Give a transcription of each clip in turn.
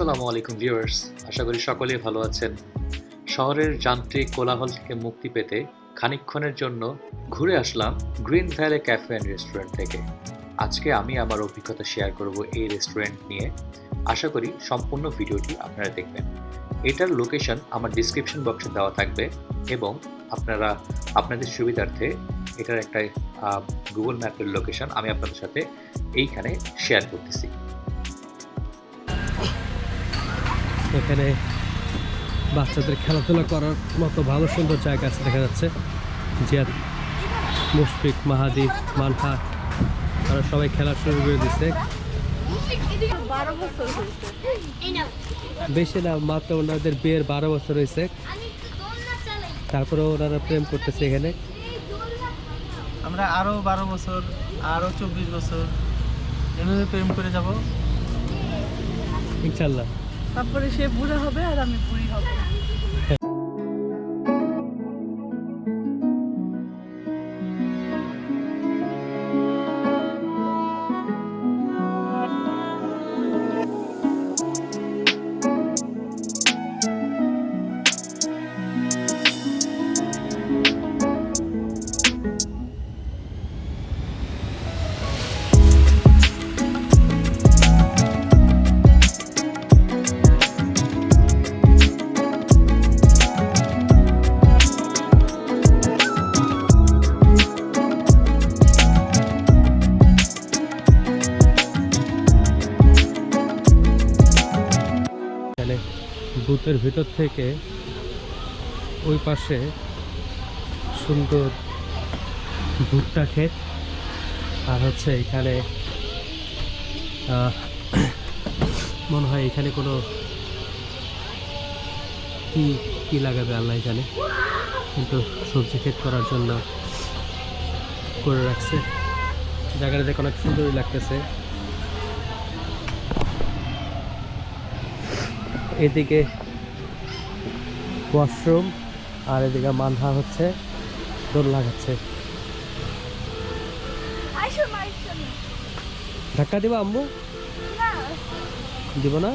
আসসালামু আলাইকুম ভিউয়ার্স, আশা করি সকলেই ভালো আছেন। শহরের যান্ত্রিক কোলাহল থেকে মুক্তি পেতে খানিকক্ষণের জন্য ঘুরে আসলাম green valley cafe and restaurant থেকে। আজকে আমি আমার অভিজ্ঞতা শেয়ার করব এই রেস্টুরেন্ট নিয়ে। আশা করি সম্পূর্ণ ভিডিওটি আপনারা দেখবেন। এটার লোকেশন আমার ডিসক্রিপশন বক্সে দেওয়া থাকবে এবং আপনারা আপনাদের সুবিধার্থে এটার একটা গুগল ম্যাপের লোকেশন আমি আপনাদের সাথে এইখানে শেয়ার করতেছি। এখানে বাচ্চাদের খেলাধুলা করার মতো ভালো সুন্দর জায়গা আছে দেখা যাচ্ছে। জিয়াদ, মুশফিক, মাহাদি, মানহা তারা সবাই খেলা শুরু করে দিচ্ছে। বেশি না, মাত্র ওনাদের বিয়ের 12 বছর হয়েছে, তারপরে ওনারা প্রেম করতেছে এখানে। আমরা আরো 12 বছর, আরো 24 বছর এভাবে প্রেম করে যাব ইনশাল্লাহ। তারপরে সে বুড়া হবে আর আমি বুড়ি হব। বুথের ভিতর থেকে ওই পাশে সুন্দর ভুট্টা ক্ষেত, আর হচ্ছে এখানে মনে হয় এখানে কোনো কি লাগাবে আল্লাহ জানে, কিন্তু সবজি ক্ষেত করার জন্য করে রাখছে। জায়গাটা দেখে অনেক সুন্দরই লাগতেছে। এদিকে ওয়াশরুম আর এদিকে মানহা হচ্ছে দোল লাগাচ্ছে। ধাক্কা দিবা আম্মু? দিব না।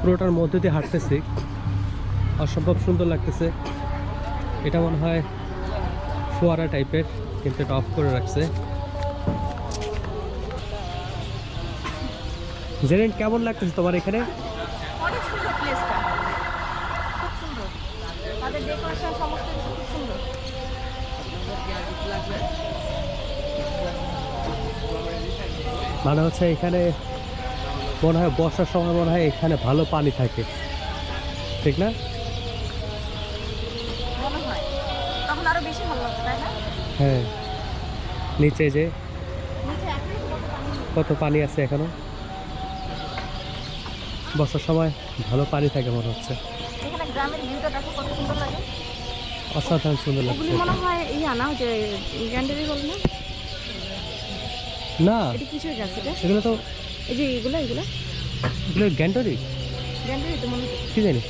পুরোটার মধ্যে দিয়ে হাঁটতেছি, অসম্ভব সুন্দর লাগতেছে। এটা মনে হয় ফোয়ারা টাইপের, কিন্তু এটা অফ করে রাখছে। জেরেন্ট, কেমন লাগতেছে তোমার এখানে? অনেক সুন্দর প্লেসটা, খুব সুন্দর, তাদের ডেকোরেশন সমস্ত কিছু খুব সুন্দর। মানে হচ্ছে এখানে মনে হয় বর্ষার সময় মনে হয় এখানে ভালো পানি থাকে, ঠিক না? মনে হয় তখন আরো বেশি ভালো লাগবে, তাই না? হ্যাঁ, নিচে যে নিচে এখনই কত পানি আছে এখনো। বর্ষার সময় ভালো পানি থাকে মনে হচ্ছে। এখানে গ্রামের ভিউটা দেখো কত সুন্দর লাগে, অসাধারণ সুন্দর লাগছে। এগুলি মনে হয় না যে গ্যান্ডারি বল না, না এটা কিছুই গাছ, এটা এগুলো তো এই যে এগুলো গ্যান্টরি গ্যান্ডারি তো মনে হয়। কি জানি,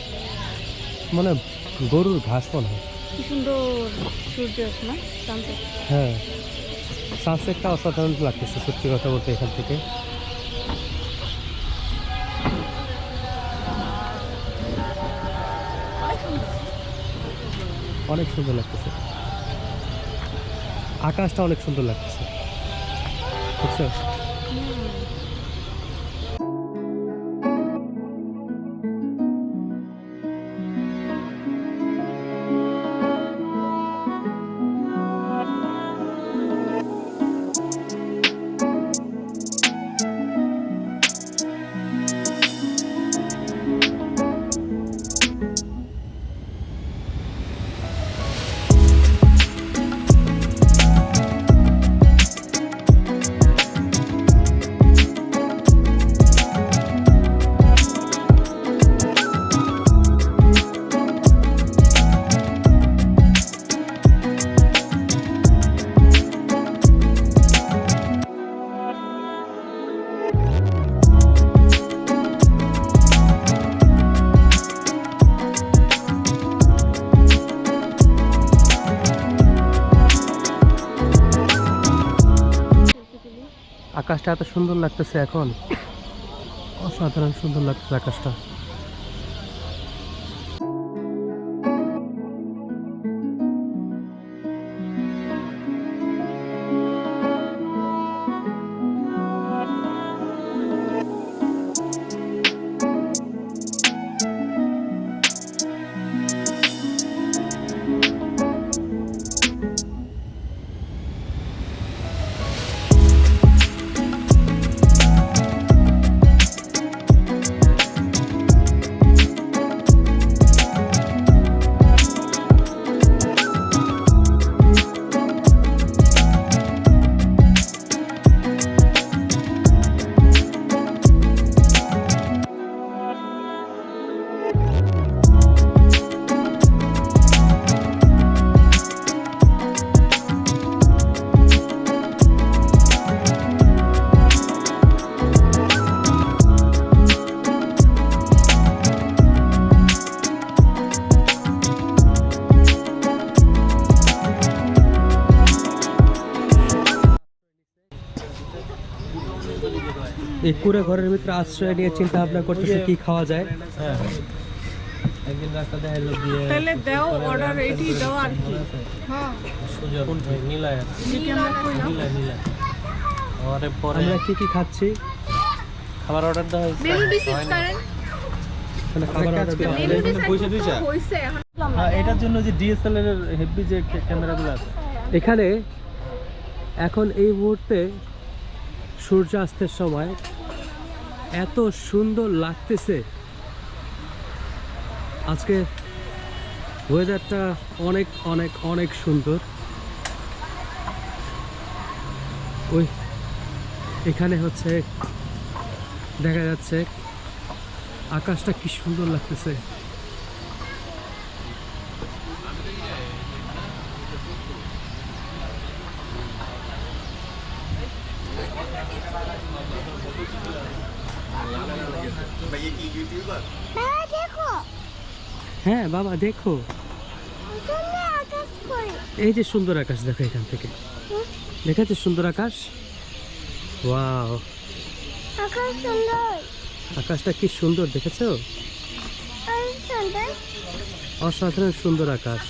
মানে গরুর ঘাস মনে হয়। কি সুন্দর সূর্য আছে না, সানসেট। হ্যাঁ, সানসেটটা অসাধারণ লাগতেছে সত্যি কথা বলতে। এখান থেকে অনেক সুন্দর লাগতেছে, আকাশটা অনেক সুন্দর লাগতেছে, বুঝছো? আকাশটা এত সুন্দর লাগতেছে এখন, অসাধারণ সুন্দর লাগতেছে আকাশটা। এই কুড়ে ঘরের ভিতরে আশ্রয় নিয়ে চিন্তা ভাবনা করতেছে কি খাওয়া যায়। একদিন রাস্তা দেখা এলো দিয়ে তাহলে দাও অর্ডার এইটি দাও আর কি। হ্যাঁ সুযোগ নীলায় যেটা আমরা কইলাম নীলায় ওরে পরে আমরা কি কি খাচ্ছি, খাবার অর্ডার দেওয়া হয়েছে মেনু ডিসিস করেন, মানে খাবার order দেওয়া মেনু হবে। ডিসিস পয়সা দিয়েছে? হইছে এখন হ্যাঁ, এটার জন্য যে ডিএসএলআর এর হেভি যে ক্যামেরাগুলো আছে এখানে এখন এই মুহূর্তে সূর্যাস্তের সময় এত সুন্দর লাগতেছে। আজকে ওয়েদারটা অনেক অনেক অনেক সুন্দর। ওই এখানে হচ্ছে দেখা যাচ্ছে আকাশটা কি সুন্দর লাগতেছে। হ্যাঁ বাবা দেখো, এই যে সুন্দর আকাশ দেখো এখান থেকে, দেখা যাচ্ছে সুন্দর আকাশ। ওয়াও, আকাশটা কি সুন্দর দেখেছো, অসাধারণ সুন্দর আকাশ।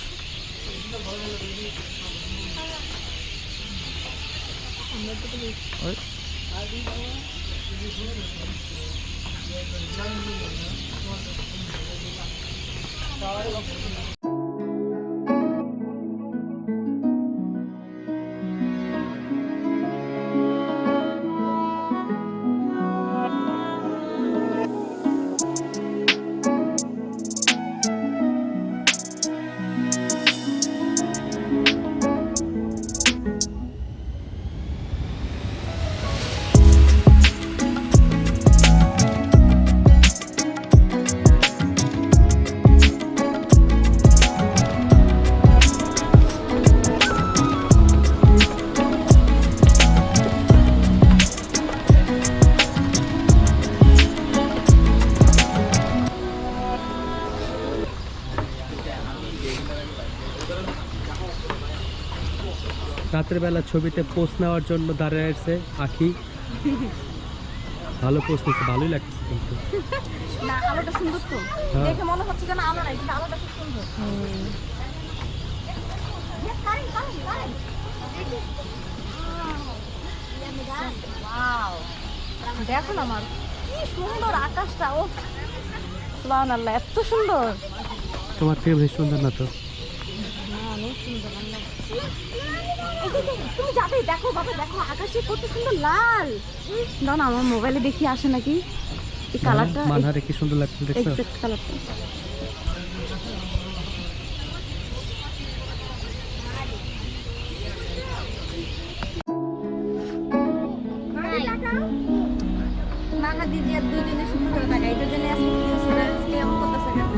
রাতের বেলা ছবিতে পোস্ট নেওয়ার জন্য দাঁড়িয়ে আছে আখি। ভালো পোস্ট নিচ্ছে, ভালোই লাগছে কিন্তু। না আলোটা সুন্দর তো, হ্যাঁ। দেখে মনে হচ্ছে যেন আলো নাই, কিন্তু আলোটা খুব সুন্দর। Wow! দেখো না আমার কি সুন্দর আকাশটা, ও সুবহানাল্লাহ, এত সুন্দর। তোমার থেকে বেশ সুন্দর না তো? অনেক সুন্দর। তুমি যাবে, দেখো বাবা, দেখো আকাশে কত সুন্দর লাল। দাও না, আমার মোবাইলে দেখি আসে নাকি এই কালারটা, মানহারে কি সুন্দর লাগছে দেখছো? এক্সাক্ট কালারটা। মাহা দিদি আর দুজনে সুন্দর করে তাকাই, দুজনে আজকে কি হচ্ছে, আজকে এমন করতেছে কেন?